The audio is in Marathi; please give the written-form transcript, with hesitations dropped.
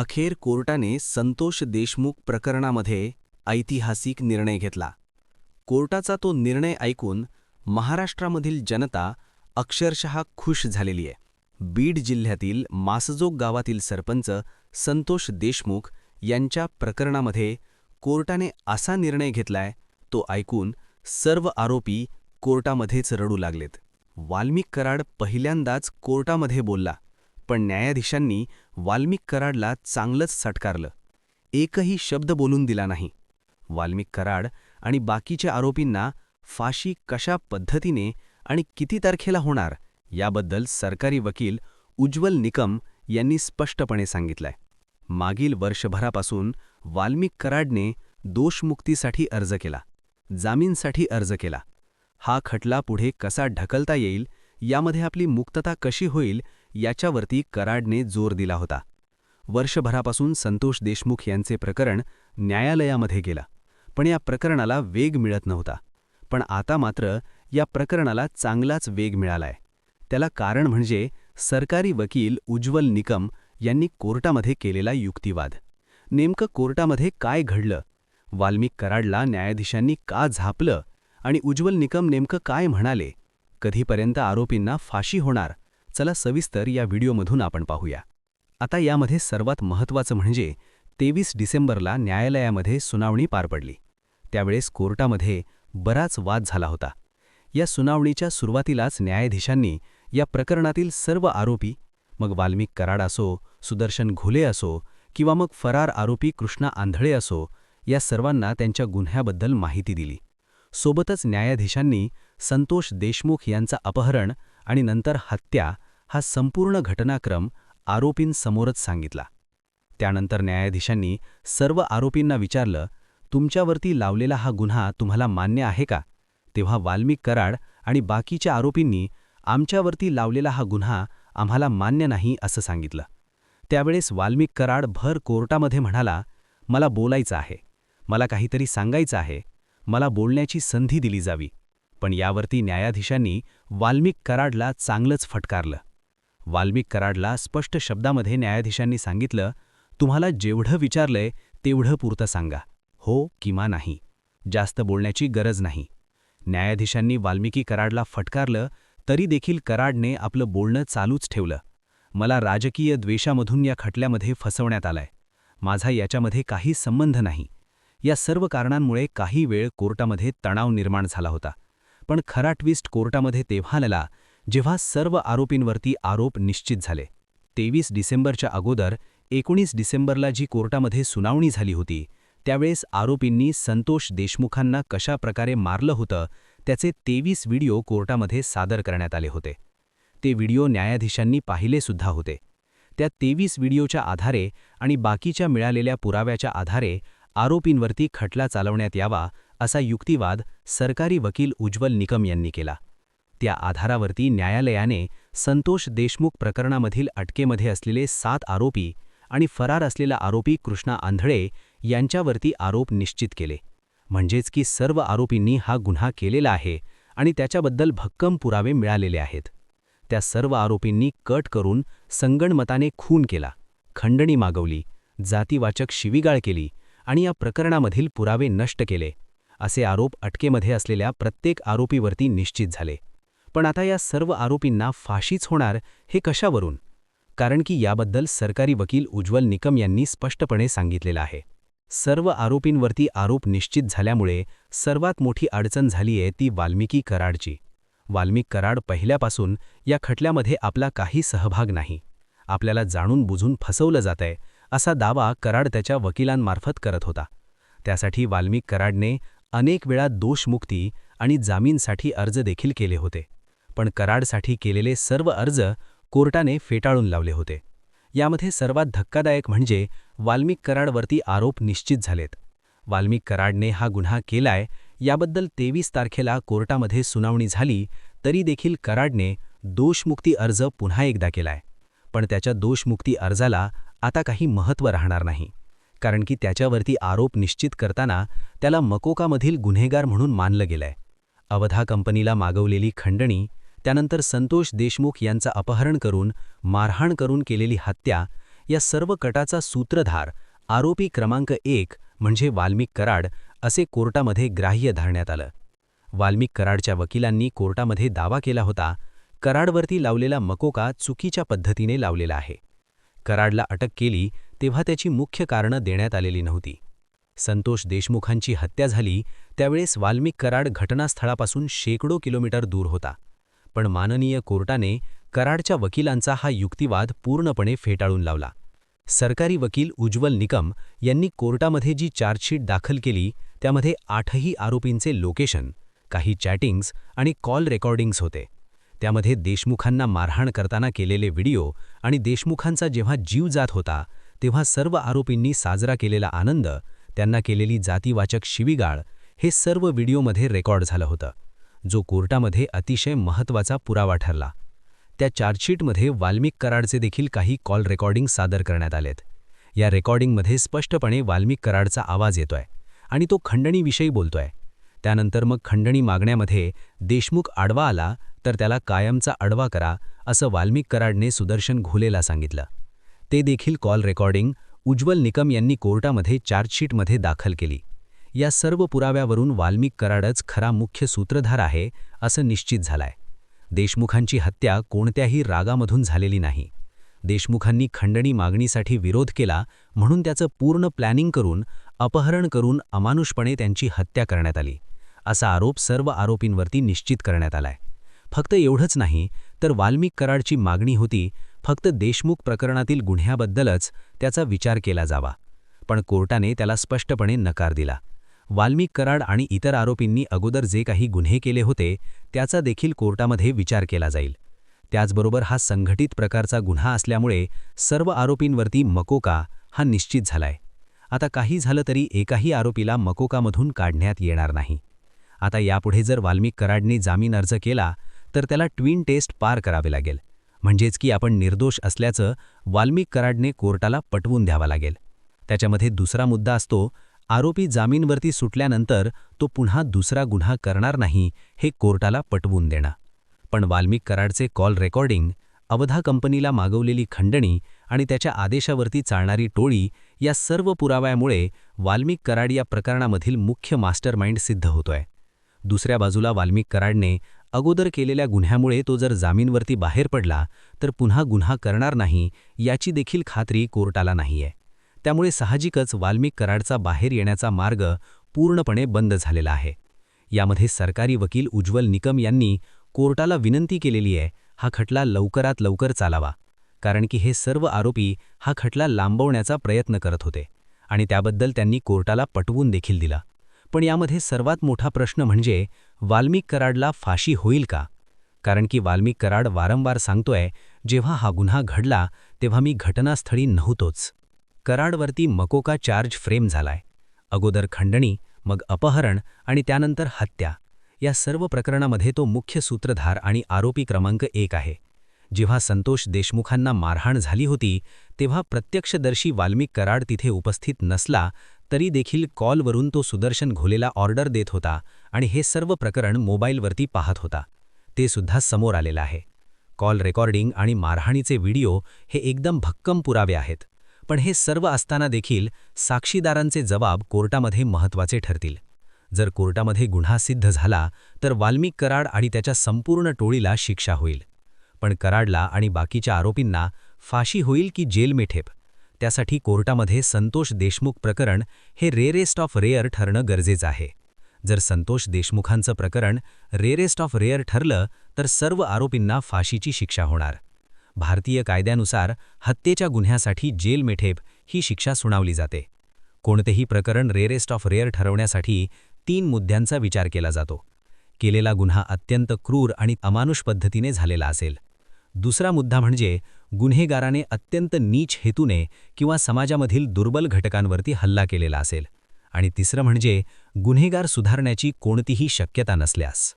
अखेर कोर्टाने संतोष देशमुख प्रकरणामध्ये ऐतिहासिक निर्णय घेतला. कोर्टाचा तो निर्णय ऐकून महाराष्ट्रामधील जनता अक्षरशः खुश झालेली आहे. बीड जिल्ह्यातील मासजोग गावातील सरपंच संतोष देशमुख यांच्या प्रकरणामध्ये कोर्टाने असा निर्णय घेतलाय, तो ऐकून सर्व आरोपी कोर्टामध्येच रडू लागलेत. वाल्मिक कराड पहिल्यांदाच कोर्टामध्ये बोलला, पण न्यायाधीशांनी वाल्मिक कराडला चांगलंच सटकारलं. एकही शब्द बोलून दिला नाही. वाल्मिक कराड आणि बाकीच्या आरोपींना फाशी कशा पद्धतीने आणि किती तारखेला होणार याबद्दल सरकारी वकील उज्ज्वल निकम यांनी स्पष्टपणे सांगितलंय. मागील वर्षभरापासून वाल्मिक कराडने दोषमुक्तीसाठी अर्ज केला, जामीनसाठी अर्ज केला. हा खटला पुढे कसा ढकलता येईल, यामध्ये आपली मुक्तता कशी होईल याच्यावरती कराडने जोर दिला होता. वर्षभरापासून संतोष देशमुख यांचे प्रकरण न्यायालयामध्ये गेला, पण या प्रकरणाला वेग मिळत नव्हता. पण आता मात्र या प्रकरणाला चांगलाच वेग मिळालाय. त्याला कारण म्हणजे सरकारी वकील उज्ज्वल निकम यांनी कोर्टामध्ये केलेला युक्तिवाद. नेमकं कोर्टामध्ये काय घडलं, वाल्मिक कराडला न्यायाधीशांनी का झापलं आणि उज्ज्वल निकम नेमकं काय म्हणाले, कधीपर्यंत आरोपींना फाशी होणार, चला सविस्तर या व्हिडिओमधून आपण पाहूया. आता यामध्ये सर्वात महत्त्वाचं म्हणजे 23 डिसेंबरला न्यायालयामध्ये सुनावणी पार पडली. त्यावेळेस कोर्टामध्ये बराच वाद झाला होता. या सुनावणीच्या सुरुवातीलाच न्यायाधीशांनी या प्रकरणातील सर्व आरोपी, मग वाल्मिक कराड असो, सुदर्शन घोले असो किंवा मग फरार आरोपी कृष्णा आंधळे असो, या सर्वांना त्यांच्या गुन्ह्याबद्दल माहिती दिली. सोबतच न्यायाधीशांनी संतोष देशमुख यांचा अपहरण आणि नंतर हत्या हा संपूर्ण घटनाक्रम आरोपींसमोरच सांगितला. त्यानंतर न्यायाधीशांनी सर्व आरोपींना विचारलं, तुमच्यावरती लावलेला हा गुन्हा तुम्हाला मान्य आहे का? तेव्हा वाल्मिक कराड आणि बाकीच्या आरोपींनी आमच्यावरती लावलेला हा गुन्हा आम्हाला मान्य नाही असं सांगितलं. त्यावेळेस वाल्मिक कराड भर कोर्टामध्ये म्हणाला, मला बोलायचं आहे, मला काहीतरी सांगायचं आहे, मला बोलण्याची संधी दिली जावी. पण यावरती न्यायाधीशांनी वाल्मिक कराडला चांगलंच फटकारलं. वाल्मिक कराडला स्पष्ट शब्दामध्ये न्यायाधीशांनी सांगितलं, तुम्हाला जेवढं विचारलंय तेवढं पुरतं सांगा, हो किंवा नाही, जास्त बोलण्याची गरज नाही. न्यायाधीशांनी वाल्मिकी कराडला फटकारलं तरी देखील कराडने आपलं बोलणं चालूच ठेवलं. मला राजकीय द्वेषामधून या खटल्यामध्ये फसवण्यात आलाय, माझा याच्यामध्ये काही संबंध नाही. या सर्व कारणांमुळे काही वेळ कोर्टामध्ये तणाव निर्माण झाला होता. पण खरा ट्विस्ट कोर्टामध्ये तेव्हा आला जेव्हा सर्व आरोपींवरती आरोप निश्चित झाले. 23 डिसेंबरच्या अगोदर 19 डिसेंबरला जी कोर्टामध्ये सुनावणी झाली होती, त्यावेळेस आरोपींनी संतोष देशमुखांना कशा प्रकारे मारलं होतं त्याचे 23 व्हिडिओ कोर्टामध्ये सादर करण्यात आले होते. ते व्हिडिओ न्यायाधीशांनी पाहिलेसुद्धा होते. त्या 23 व्हिडिओच्या आधारे आणि बाकीच्या मिळालेल्या पुराव्याच्या आधारे आरोपींवरती खटला चालवण्यात यावा असा युक्तिवाद सरकारी वकील उज्ज्वल निकम यांनी केला. त्या आधारावरती न्यायालयाने संतोष देशमुख प्रकरणामधील अटकेमध्ये असलेले 7 आरोपी आणि फरार असलेला आरोपी कृष्णा आंधळे यांच्यावरती आरोप निश्चित केले. म्हणजेच की सर्व आरोपींनी हा गुन्हा केलेला आहे आणि त्याच्याबद्दल भक्कम पुरावे मिळालेले आहेत. त्या सर्व आरोपींनी कट करून संगणमताने खून केला, खंडणी मागवली, जातीवाचक शिवीगाळ केली आणि या प्रकरणामधील पुरावे नष्ट केले, असे आरोप अटकेमध्ये असलेल्या प्रत्येक आरोपीवरती निश्चित झाले. पण आता या सर्व आरोपींना फाशीच होणार हे कशावरून? कारण की याबद्दल सरकारी वकील उज्ज्वल निकम यांनी स्पष्टपणे सांगितलेलं आहे. सर्व आरोपींवरती आरोप निश्चित झाल्यामुळे सर्वात मोठी अडचण झाली आहे ती वाल्मिकी कराडची. वाल्मिक कराड पहिल्यापासून या खटल्यामध्ये आपला काही सहभाग नाही, आपल्याला जाणून बुजून फसवलं जातंय असा दावा कराड त्याच्या वकिलांमार्फत करत होता. त्यासाठी वाल्मिक कराडने अनेक वेळा दोषमुक्ती आणि जामीनसाठी अर्ज देखील केले होते. पण कराडसाठी केलेले सर्व अर्ज कोर्टाने फेटाळून लावले होते. यामध्ये सर्वात धक्कादायक म्हणजे वाल्मिक कराडवरती आरोप निश्चित झालेत. वाल्मिक कराडने हा गुन्हा केलाय याबद्दल 23 तारखेला कोर्टामध्ये सुनावणी झाली तरी देखील कराडने दोषमुक्ती अर्ज पुन्हा एकदा केलाय. पण त्याच्या दोषमुक्ती अर्जाला आता काही महत्त्व राहणार नाही, कारण की त्याच्यावरती आरोप निश्चित करताना त्याला मकोकामधील गुन्हेगार म्हणून मानलं गेलंय. अवधा कंपनीला मागवलेली खंडणी, त्यानंतर संतोष देशमुख यांचा अपहरण करून मारहाण करून केलेली हत्या या सर्व कटाचा सूत्रधार आरोपी क्रमांक 1 म्हणजे वाल्मिक कराड असे कोर्टामध्ये ग्राह्य धरण्यात आलं. वाल्मिक कराडच्या वकिलांनी कोर्टामध्ये दावा केला होता, कराडवरती लावलेला मकोका चुकीच्या पद्धतीने लावलेला आहे. कराडला अटक केली तेव्हा त्याची मुख्य कारणं देण्यात आलेली नव्हती. संतोष देशमुखांची हत्या झाली त्यावेळेस वाल्मिक कराड घटनास्थळापासून शेकडो किलोमीटर दूर होता. पण माननीय कोर्टाने कराडच्या वकिलांचा हा युक्तिवाद पूर्णपणे फेटाळून लावला. सरकारी वकील उज्ज्वल निकम यांनी कोर्टामध्ये जी चार्जशीट दाखल केली त्यामध्ये 8ही आरोपींचे लोकेशन, काही चॅटिंग्स आणि कॉल रेकॉर्डिंग्स होते. त्यामध्ये देशमुखांना मारहाण करताना केलेले व्हिडिओ आणि देशमुखांचा जेव्हा जीव जात होता तेव्हा सर्व आरोपींनी साजरा केलेला आनंद, त्यांना केलेली जातीवाचक शिवीगाळ हे सर्व व्हिडिओमध्ये रेकॉर्ड झालं होतं, जो कोर्टामध्ये अतिशय महत्त्वाचा पुरावा ठरला. त्या चार्जशीटमध्ये वाल्मिक कराडचे देखील काही कॉल रेकॉर्डिंग सादर करण्यात आलेत. या रेकॉर्डिंगमध्ये स्पष्टपणे वाल्मिक कराडचा आवाज येतोय आणि तो खंडणीविषयी बोलतोय. त्यानंतर मग खंडणी मागण्यामध्ये देशमुख आडवा आला तर त्याला कायमचा आडवा करा असं वाल्मिक कराडने सुदर्शन घोलेला सांगितलं. ते देखील कॉल रेकॉर्डिंग उज्ज्वल निकम यांनी कोर्टामध्ये चार्जशीटमध्ये दाखल केली. या सर्व पुराव्यावरून वाल्मिक कराडच खरा मुख्य सूत्रधार आहे असं निश्चित झालंय. देशमुखांची हत्या कोणत्याही रागामधून झालेली नाही. देशमुखांनी खंडणी मागणीसाठी विरोध केला म्हणून त्याचं पूर्ण प्लॅनिंग करून, अपहरण करून अमानुषपणे त्यांची हत्या करण्यात आली असा आरोप सर्व आरोपींवरती निश्चित करण्यात आलाय. फक्त एवढंच नाही तर वाल्मिक कराडची मागणी होती फक्त देशमुख प्रकरणातील गुन्ह्याबद्दलच त्याचा विचार केला जावा, पण कोर्टाने त्याला स्पष्टपणे नकार दिला. वाल्मिक कराड आणि इतर आरोपींनी अगोदर जे काही गुन्हे केले होते त्याचा देखील कोर्टामध्ये विचार केला जाईल. त्याचबरोबर हा संघटित प्रकारचा गुन्हा असल्यामुळे सर्व आरोपींवरती मकोका हा निश्चित झालाय. आता काही झालं तरी एकाही आरोपीला मकोकामधून काढण्यात येणार नाही. आता यापुढे जर वाल्मिक कराडने जामीन अर्ज केला तर त्याला ट्विन टेस्ट पार करावे लागेल, म्हणजेच की आपण निर्दोष असल्याचं वाल्मिक कराडने कोर्टाला पटवून द्यावा लागेल. त्याच्यामध्ये दुसरा मुद्दा असतो, आरोपी जामीनवरती सुटल्यानंतर तो पुन्हा दुसरा गुन्हा करणार नाही हे कोर्टाला पटवून देणं. पण वाल्मिक कराडचे कॉल रेकॉर्डिंग, अवधा कंपनीला मागवलेली खंडणी आणि त्याच्या आदेशावरती चालणारी टोळी या सर्व पुराव्यामुळे वाल्मिक कराड या प्रकरणामधील मुख्य मास्टरमाइंड सिद्ध होतोय. दुसऱ्या बाजूला वाल्मिक कराडने अगोदर केलेल्या गुन्ह्यामुळे तो जर जामीनवरती बाहेर पडला तर पुन्हा गुन्हा करणार नाही याची देखील खात्री कोर्टाला नाहीये. त्यामुळे साहजिकच वाल्मिक कराडचा बाहेर येण्याचा मार्ग पूर्णपणे बंद झालेला आहे. यामध्ये सरकारी वकील उज्ज्वल निकम यांनी कोर्टाला विनंती केलेली आहे हा खटला लवकरात लवकर चालावा, कारण की हे सर्व आरोपी हा खटला लांबवण्याचा प्रयत्न करत होते आणि त्याबद्दल त्यांनी कोर्टाला पटवून देखील दिला. पण यामध्ये सर्वात मोठा प्रश्न म्हणजे वाल्मिक कराडला फाशी होईल का? कारण की वाल्मिक कराड वारंवार सांगतोय, जेव्हा हा गुन्हा घडला तेव्हा मी घटनास्थळी नव्हतोच. कराडवरती मकोका चार्ज फ्रेम झालाय. अगोदर खंडणी, मग अपहरण आणि त्यानंतर हत्या. या सर्व प्रकरणामध्ये तो मुख्य सूत्रधार आणि आरोपी क्रमांक 1 आहे. जेव्हा संतोष देशमुखांना मारहाण झाली होती तेव्हा प्रत्यक्षदर्शी वाल्मिक कराड तिथे उपस्थित नसला तरी देखील कॉलवरून तो सुदर्शन घोलेला ऑर्डर देत होता आणि हे सर्व प्रकरण मोबाईलवरती पाहत होता. ते सुद्धा समोर आलेलं आहे. कॉल रेकॉर्डिंग आणि मारहाणीचे व्हिडिओ हे एकदम भक्कम पुरावे आहेत. पण हे सर्व असताना देखील साक्षीदारांचे जबाब कोर्टामध्ये महत्त्वाचे ठरतील. जर कोर्टामध्ये गुन्हा सिद्ध झाला तर वाल्मिक कराड आणि त्याच्या संपूर्ण टोळीला शिक्षा होईल. पण कराडला आणि बाकीच्या आरोपींना फाशी होईल की जेल में ठेप, त्यासाठी कोर्टामध्ये संतोष देशमुख प्रकरण हे रेरेस्ट ऑफ रेअर ठरणं गरजेचं आहे. जर संतोष देशमुखांचं प्रकरण रेरेस्ट ऑफ रेअर ठरलं तर सर्व आरोपींना फाशीची शिक्षा होणार. भारतीय कायद्यानुसार हत्येच्या गुन्ह्यासाठी जेल में ठेप ही शिक्षा सुनावली जाते. कोणतेही प्रकरण रेरेस्ट ऑफ रेअर ठरवण्यासाठी 3 मुद्द्यांचा विचार केला जातो. केलेला गुन्हा अत्यंत क्रूर आणि अमानुष पद्धतीने झालेला असेल. दुसरा मुद्दा म्हणजे गुन्हेगाराने अत्यंत नीच हेतूने किंवा समाजामधील दुर्बल घटकांवरती हल्ला केलेला असेल. आणि तिसरं म्हणजे गुन्हेगार सुधारण्याची कोणतीही शक्यता नसल्यास.